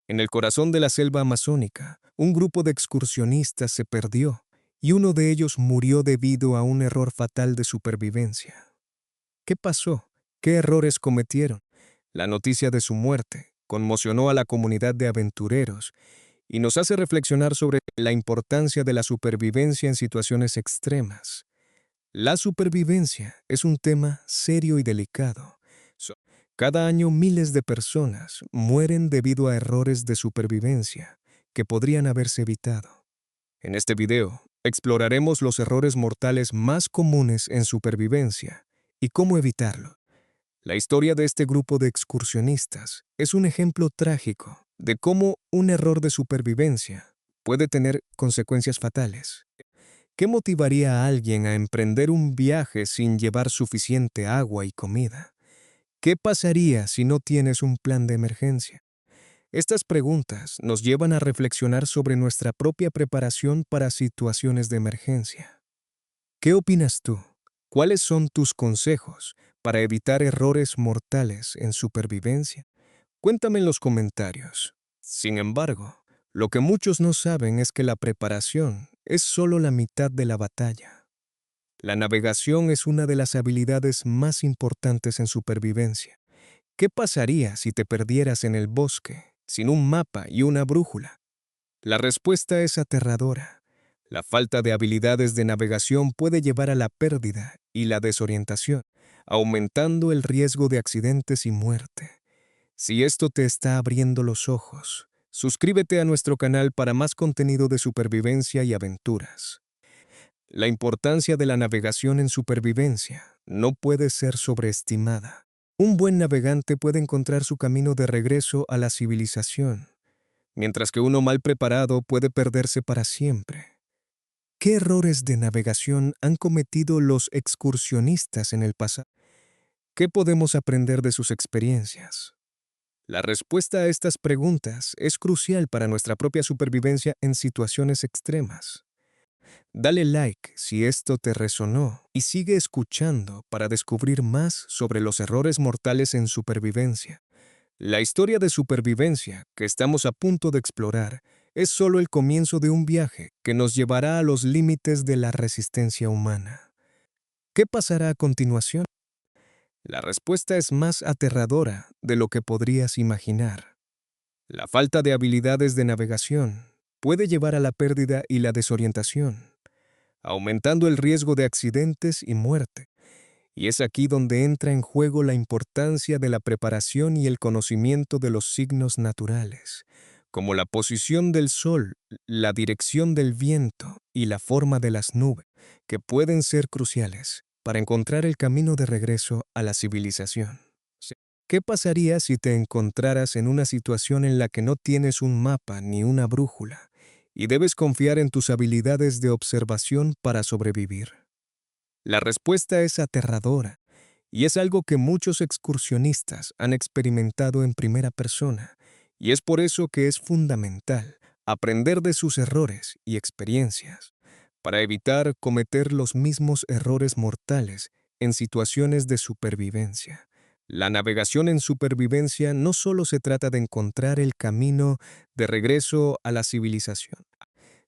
En el corazón de la selva amazónica, un grupo de excursionistas se perdió y uno de ellos murió debido a un error fatal de supervivencia. ¿Qué pasó? ¿Qué errores cometieron? La noticia de su muerte conmocionó a la comunidad de aventureros y nos hace reflexionar sobre la importancia de la supervivencia en situaciones extremas. La supervivencia es un tema serio y delicado. Cada año miles de personas mueren debido a errores de supervivencia que podrían haberse evitado. En este video, exploraremos los errores mortales más comunes en supervivencia y cómo evitarlo. La historia de este grupo de excursionistas es un ejemplo trágico de cómo un error de supervivencia puede tener consecuencias fatales. ¿Qué motivaría a alguien a emprender un viaje sin llevar suficiente agua y comida? ¿Qué pasaría si no tienes un plan de emergencia? Estas preguntas nos llevan a reflexionar sobre nuestra propia preparación para situaciones de emergencia. ¿Qué opinas tú? ¿Cuáles son tus consejos para evitar errores mortales en supervivencia? Cuéntame en los comentarios. Sin embargo, lo que muchos no saben es que la preparación es solo la mitad de la batalla. La navegación es una de las habilidades más importantes en supervivencia. ¿Qué pasaría si te perdieras en el bosque, sin un mapa y una brújula? La respuesta es aterradora. La falta de habilidades de navegación puede llevar a la pérdida y la desorientación, aumentando el riesgo de accidentes y muerte. Si esto te está abriendo los ojos, suscríbete a nuestro canal para más contenido de supervivencia y aventuras. La importancia de la navegación en supervivencia no puede ser sobreestimada. Un buen navegante puede encontrar su camino de regreso a la civilización, mientras que uno mal preparado puede perderse para siempre. ¿Qué errores de navegación han cometido los excursionistas en el pasado? ¿Qué podemos aprender de sus experiencias? La respuesta a estas preguntas es crucial para nuestra propia supervivencia en situaciones extremas. Dale like si esto te resonó y sigue escuchando para descubrir más sobre los errores mortales en supervivencia. La historia de supervivencia que estamos a punto de explorar es solo el comienzo de un viaje que nos llevará a los límites de la resistencia humana. ¿Qué pasará a continuación? La respuesta es más aterradora de lo que podrías imaginar. La falta de habilidades de navegación puede llevar a la pérdida y la desorientación, aumentando el riesgo de accidentes y muerte. Y es aquí donde entra en juego la importancia de la preparación y el conocimiento de los signos naturales, como la posición del sol, la dirección del viento y la forma de las nubes, que pueden ser cruciales para encontrar el camino de regreso a la civilización. ¿Qué pasaría si te encontraras en una situación en la que no tienes un mapa ni una brújula y debes confiar en tus habilidades de observación para sobrevivir? La respuesta es aterradora y es algo que muchos excursionistas han experimentado en primera persona, y es por eso que es fundamental aprender de sus errores y experiencias para evitar cometer los mismos errores mortales en situaciones de supervivencia. La navegación en supervivencia no solo se trata de encontrar el camino de regreso a la civilización,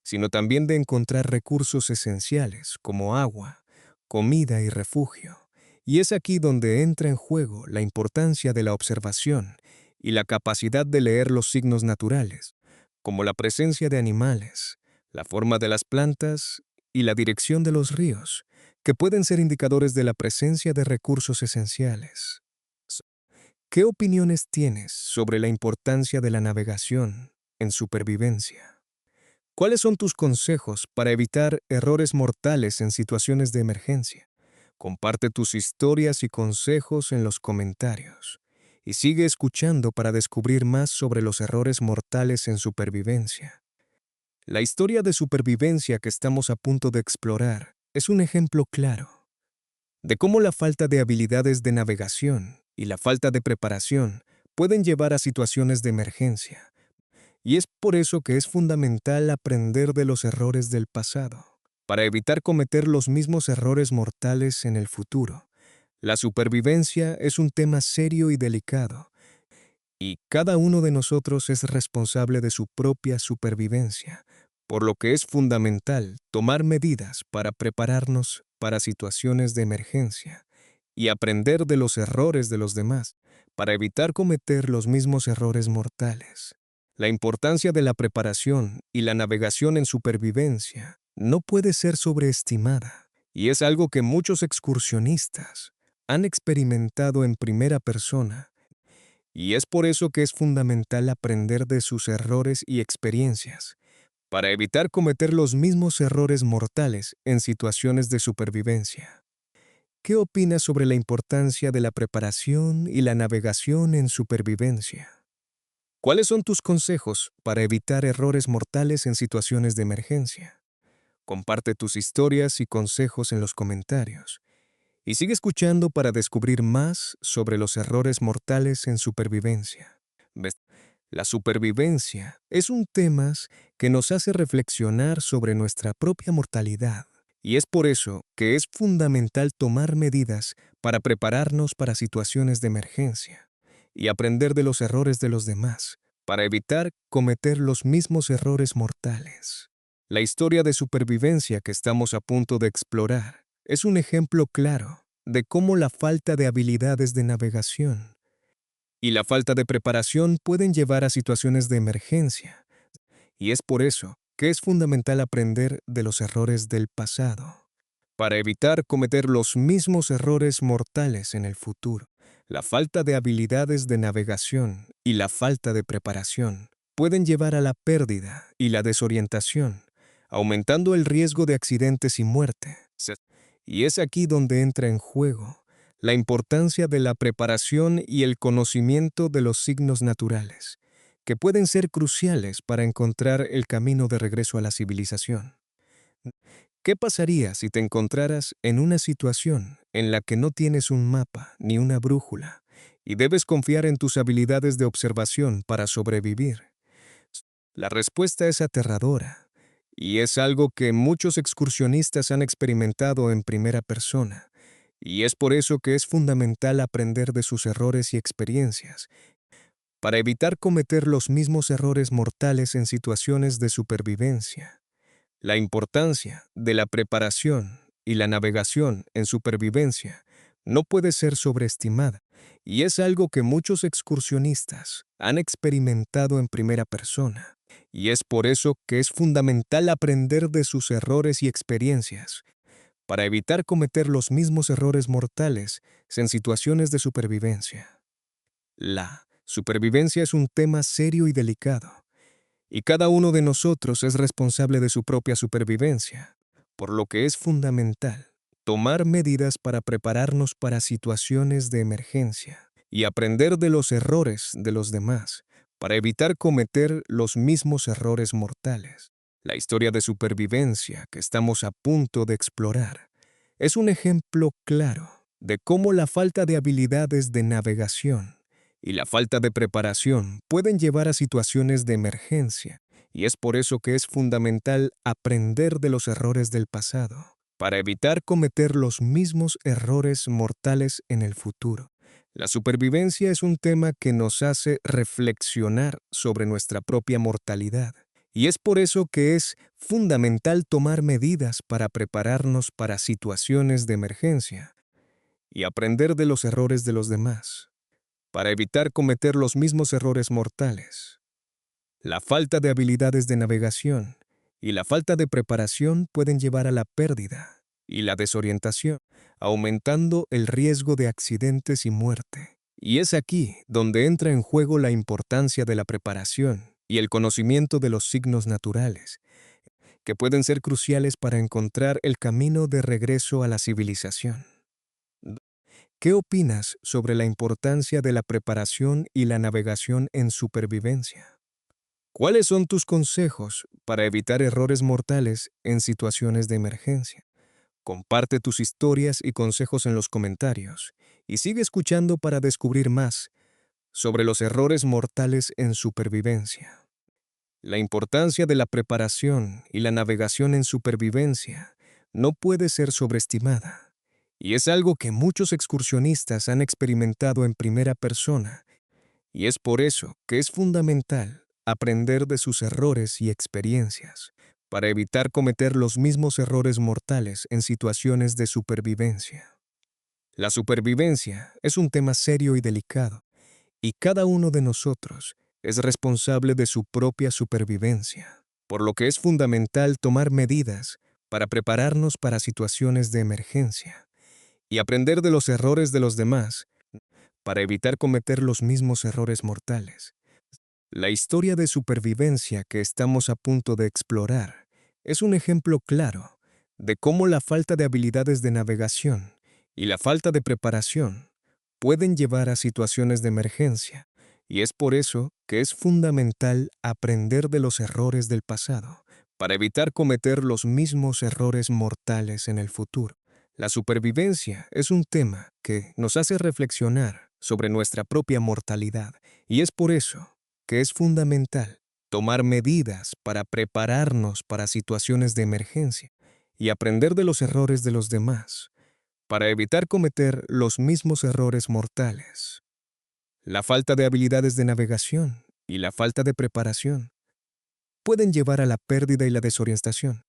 sino también de encontrar recursos esenciales como agua, comida y refugio. Y es aquí donde entra en juego la importancia de la observación y la capacidad de leer los signos naturales, como la presencia de animales, la forma de las plantas y la dirección de los ríos, que pueden ser indicadores de la presencia de recursos esenciales. ¿Qué opiniones tienes sobre la importancia de la navegación en supervivencia? ¿Cuáles son tus consejos para evitar errores mortales en situaciones de emergencia? Comparte tus historias y consejos en los comentarios. Y sigue escuchando para descubrir más sobre los errores mortales en supervivencia. La historia de supervivencia que estamos a punto de explorar es un ejemplo claro de cómo la falta de habilidades de navegación y la falta de preparación pueden llevar a situaciones de emergencia. Y es por eso que es fundamental aprender de los errores del pasado, para evitar cometer los mismos errores mortales en el futuro. La supervivencia es un tema serio y delicado, Y cada uno de nosotros es responsable de su propia supervivencia, por lo que es fundamental tomar medidas para prepararnos para situaciones de emergencia y aprender de los errores de los demás para evitar cometer los mismos errores mortales. La importancia de la preparación y la navegación en supervivencia no puede ser sobreestimada, y es algo que muchos excursionistas han experimentado en primera persona, y es por eso que es fundamental aprender de sus errores y experiencias, para evitar cometer los mismos errores mortales en situaciones de supervivencia. ¿Qué opinas sobre la importancia de la preparación y la navegación en supervivencia? ¿Cuáles son tus consejos para evitar errores mortales en situaciones de emergencia? Comparte tus historias y consejos en los comentarios. Y sigue escuchando para descubrir más sobre los errores mortales en supervivencia. ¿Ves? La supervivencia es un tema que nos hace reflexionar sobre nuestra propia mortalidad. Y es por eso que es fundamental tomar medidas para prepararnos para situaciones de emergencia y aprender de los errores de los demás, para evitar cometer los mismos errores mortales. La historia de supervivencia que estamos a punto de explorar es un ejemplo claro de cómo la falta de habilidades de navegación y la falta de preparación pueden llevar a situaciones de emergencia, y es por eso que es fundamental aprender de los errores del pasado, para evitar cometer los mismos errores mortales en el futuro. La falta de habilidades de navegación y la falta de preparación pueden llevar a la pérdida y la desorientación, aumentando el riesgo de accidentes y muerte. Y es aquí donde entra en juego la importancia de la preparación y el conocimiento de los signos naturales, que pueden ser cruciales para encontrar el camino de regreso a la civilización. ¿Qué pasaría si te encontraras en una situación en la que no tienes un mapa ni una brújula y debes confiar en tus habilidades de observación para sobrevivir? La respuesta es aterradora, y es algo que muchos excursionistas han experimentado en primera persona, y es por eso que es fundamental aprender de sus errores y experiencias, para evitar cometer los mismos errores mortales en situaciones de supervivencia. La importancia de la preparación y la navegación en supervivencia no puede ser sobreestimada, y es algo que muchos excursionistas han experimentado en primera persona, y es por eso que es fundamental aprender de sus errores y experiencias, para evitar cometer los mismos errores mortales en situaciones de supervivencia. La supervivencia es un tema serio y delicado, y cada uno de nosotros es responsable de su propia supervivencia, por lo que es fundamental tomar medidas para prepararnos para situaciones de emergencia y aprender de los errores de los demás para evitar cometer los mismos errores mortales. La historia de supervivencia que estamos a punto de explorar es un ejemplo claro de cómo la falta de habilidades de navegación y la falta de preparación pueden llevar a situaciones de emergencia, y es por eso que es fundamental aprender de los errores del pasado, para evitar cometer los mismos errores mortales en el futuro. La supervivencia es un tema que nos hace reflexionar sobre nuestra propia mortalidad, y es por eso que es fundamental tomar medidas para prepararnos para situaciones de emergencia y aprender de los errores de los demás, para evitar cometer los mismos errores mortales. La falta de habilidades de navegación y la falta de preparación pueden llevar a la pérdida y la desorientación, aumentando el riesgo de accidentes y muerte. Y es aquí donde entra en juego la importancia de la preparación y el conocimiento de los signos naturales, que pueden ser cruciales para encontrar el camino de regreso a la civilización. ¿Qué opinas sobre la importancia de la preparación y la navegación en supervivencia? ¿Cuáles son tus consejos para evitar errores mortales en situaciones de emergencia? Comparte tus historias y consejos en los comentarios y sigue escuchando para descubrir más sobre los errores mortales en supervivencia. La importancia de la preparación y la navegación en supervivencia no puede ser sobreestimada, y es algo que muchos excursionistas han experimentado en primera persona, Y es por eso que es fundamental aprender de sus errores y experiencias para evitar cometer los mismos errores mortales en situaciones de supervivencia. La supervivencia es un tema serio y delicado, y cada uno de nosotros es responsable de su propia supervivencia, por lo que es fundamental tomar medidas para prepararnos para situaciones de emergencia y aprender de los errores de los demás para evitar cometer los mismos errores mortales. La historia de supervivencia que estamos a punto de explorar es un ejemplo claro de cómo la falta de habilidades de navegación y la falta de preparación pueden llevar a situaciones de emergencia, y es por eso que es fundamental aprender de los errores del pasado para evitar cometer los mismos errores mortales en el futuro. La supervivencia es un tema que nos hace reflexionar sobre nuestra propia mortalidad, y es por eso que es fundamental tomar medidas para prepararnos para situaciones de emergencia y aprender de los errores de los demás, para evitar cometer los mismos errores mortales. La falta de habilidades de navegación y la falta de preparación pueden llevar a la pérdida y la desorientación,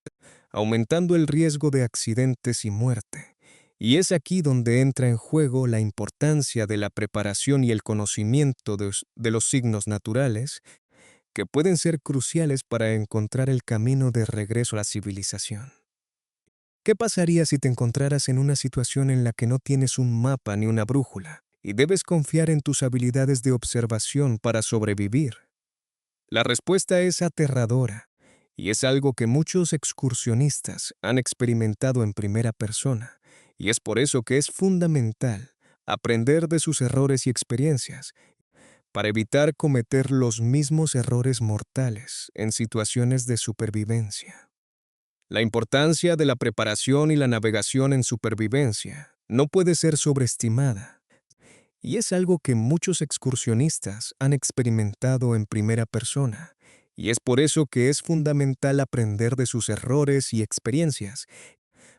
aumentando el riesgo de accidentes y muerte. Y es aquí donde entra en juego la importancia de la preparación y el conocimiento de los signos naturales, que pueden ser cruciales para encontrar el camino de regreso a la civilización. ¿Qué pasaría si te encontraras en una situación en la que no tienes un mapa ni una brújula y debes confiar en tus habilidades de observación para sobrevivir? La respuesta es aterradora, y es algo que muchos excursionistas han experimentado en primera persona, y es por eso que es fundamental aprender de sus errores y experiencias para evitar cometer los mismos errores mortales en situaciones de supervivencia. La importancia de la preparación y la navegación en supervivencia no puede ser sobreestimada, y es algo que muchos excursionistas han experimentado en primera persona, y es por eso que es fundamental aprender de sus errores y experiencias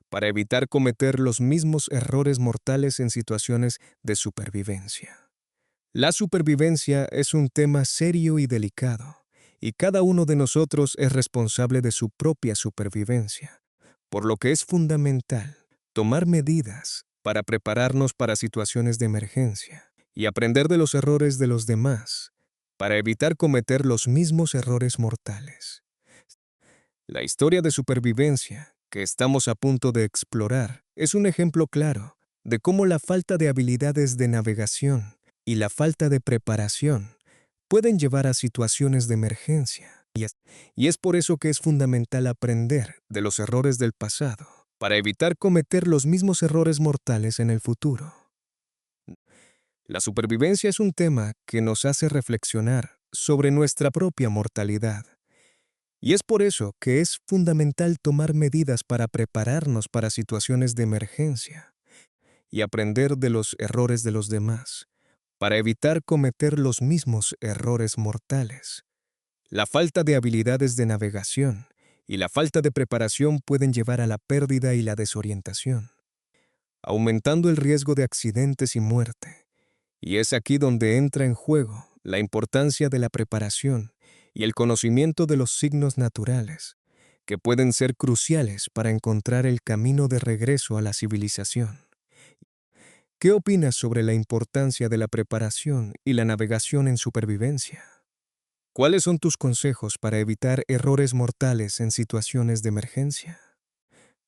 para evitar cometer los mismos errores mortales en situaciones de supervivencia. La supervivencia es un tema serio y delicado, y cada uno de nosotros es responsable de su propia supervivencia, por lo que es fundamental tomar medidas para prepararnos para situaciones de emergencia y aprender de los errores de los demás para evitar cometer los mismos errores mortales. La historia de supervivencia que estamos a punto de explorar es un ejemplo claro de cómo la falta de habilidades de navegación y la falta de preparación pueden llevar a situaciones de emergencia. Y es por eso que es fundamental aprender de los errores del pasado para evitar cometer los mismos errores mortales en el futuro. La supervivencia es un tema que nos hace reflexionar sobre nuestra propia mortalidad. Y es por eso que es fundamental tomar medidas para prepararnos para situaciones de emergencia y aprender de los errores de los demás, para evitar cometer los mismos errores mortales. La falta de habilidades de navegación y la falta de preparación pueden llevar a la pérdida y la desorientación, aumentando el riesgo de accidentes y muerte. Y es aquí donde entra en juego la importancia de la preparación y el conocimiento de los signos naturales, que pueden ser cruciales para encontrar el camino de regreso a la civilización. ¿Qué opinas sobre la importancia de la preparación y la navegación en supervivencia? ¿Cuáles son tus consejos para evitar errores mortales en situaciones de emergencia?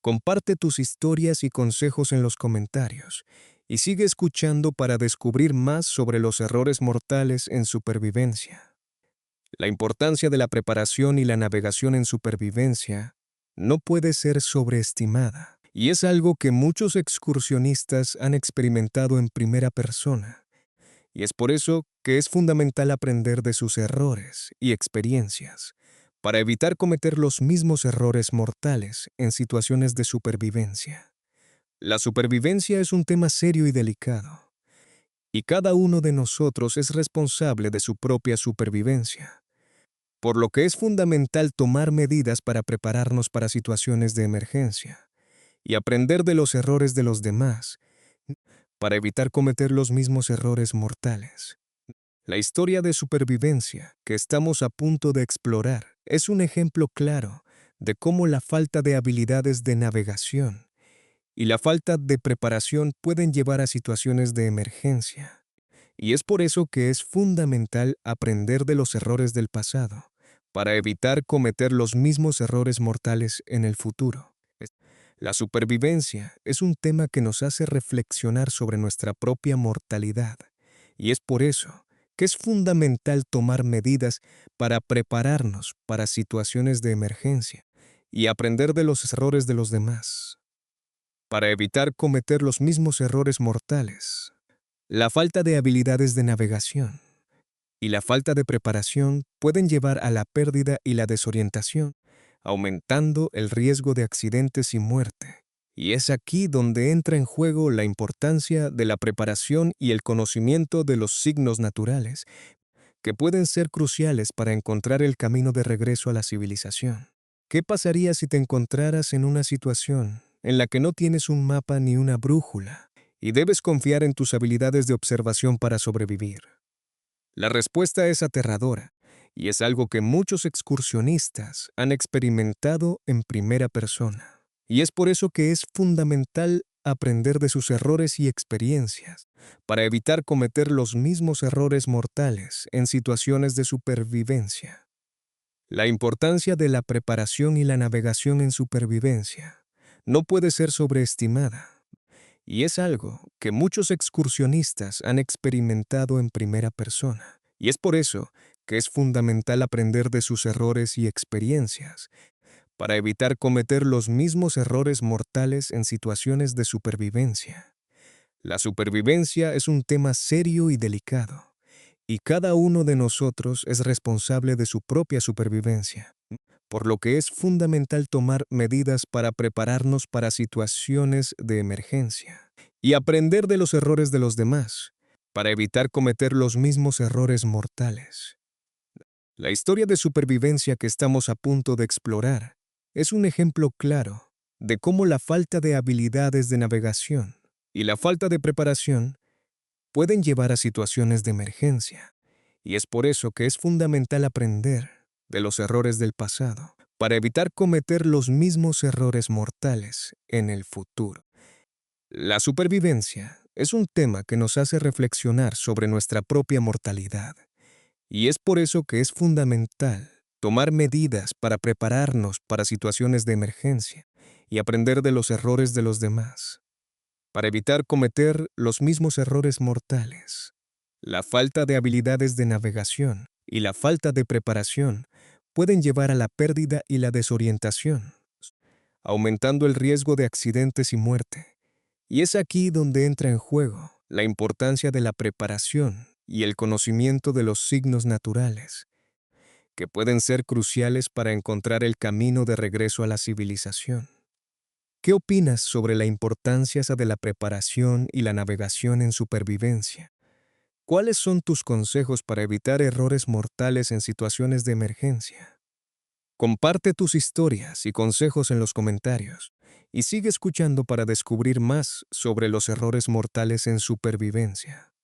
Comparte tus historias y consejos en los comentarios y sigue escuchando para descubrir más sobre los errores mortales en supervivencia. La importancia de la preparación y la navegación en supervivencia no puede ser sobreestimada, y es algo que muchos excursionistas han experimentado en primera persona, y es por eso que es fundamental aprender de sus errores y experiencias para evitar cometer los mismos errores mortales en situaciones de supervivencia. La supervivencia es un tema serio y delicado, y cada uno de nosotros es responsable de su propia supervivencia, por lo que es fundamental tomar medidas para prepararnos para situaciones de emergencia y aprender de los errores de los demás para evitar cometer los mismos errores mortales. La historia de supervivencia que estamos a punto de explorar es un ejemplo claro de cómo la falta de habilidades de navegación y la falta de preparación pueden llevar a situaciones de emergencia. Y es por eso que es fundamental aprender de los errores del pasado, para evitar cometer los mismos errores mortales en el futuro. La supervivencia es un tema que nos hace reflexionar sobre nuestra propia mortalidad, y es por eso que es fundamental tomar medidas para prepararnos para situaciones de emergencia y aprender de los errores de los demás, para evitar cometer los mismos errores mortales. La falta de habilidades de navegación y la falta de preparación pueden llevar a la pérdida y la desorientación, aumentando el riesgo de accidentes y muerte. Y es aquí donde entra en juego la importancia de la preparación y el conocimiento de los signos naturales, que pueden ser cruciales para encontrar el camino de regreso a la civilización. ¿Qué pasaría si te encontraras en una situación en la que no tienes un mapa ni una brújula y debes confiar en tus habilidades de observación para sobrevivir? La respuesta es aterradora, y es algo que muchos excursionistas han experimentado en primera persona. Y es por eso que es fundamental aprender de sus errores y experiencias, para evitar cometer los mismos errores mortales en situaciones de supervivencia. La importancia de la preparación y la navegación en supervivencia no puede ser sobreestimada, y es algo que muchos excursionistas han experimentado en primera persona. Y es por eso que es fundamental aprender de sus errores y experiencias, para evitar cometer los mismos errores mortales en situaciones de supervivencia. La supervivencia es un tema serio y delicado, y cada uno de nosotros es responsable de su propia supervivencia, por lo que es fundamental tomar medidas para prepararnos para situaciones de emergencia y aprender de los errores de los demás, para evitar cometer los mismos errores mortales. La historia de supervivencia que estamos a punto de explorar es un ejemplo claro de cómo la falta de habilidades de navegación y la falta de preparación pueden llevar a situaciones de emergencia, y es por eso que es fundamental aprender de los errores del pasado, para evitar cometer los mismos errores mortales en el futuro. La supervivencia es un tema que nos hace reflexionar sobre nuestra propia mortalidad, y es por eso que es fundamental tomar medidas para prepararnos para situaciones de emergencia y aprender de los errores de los demás, para evitar cometer los mismos errores mortales. La falta de habilidades de navegación y la falta de preparación pueden llevar a la pérdida y la desorientación, aumentando el riesgo de accidentes y muerte. Y es aquí donde entra en juego la importancia de la preparación y el conocimiento de los signos naturales, que pueden ser cruciales para encontrar el camino de regreso a la civilización. ¿Qué opinas sobre la importancia de la preparación y la navegación en supervivencia? ¿Cuáles son tus consejos para evitar errores mortales en situaciones de emergencia? Comparte tus historias y consejos en los comentarios y sigue escuchando para descubrir más sobre los errores mortales en supervivencia.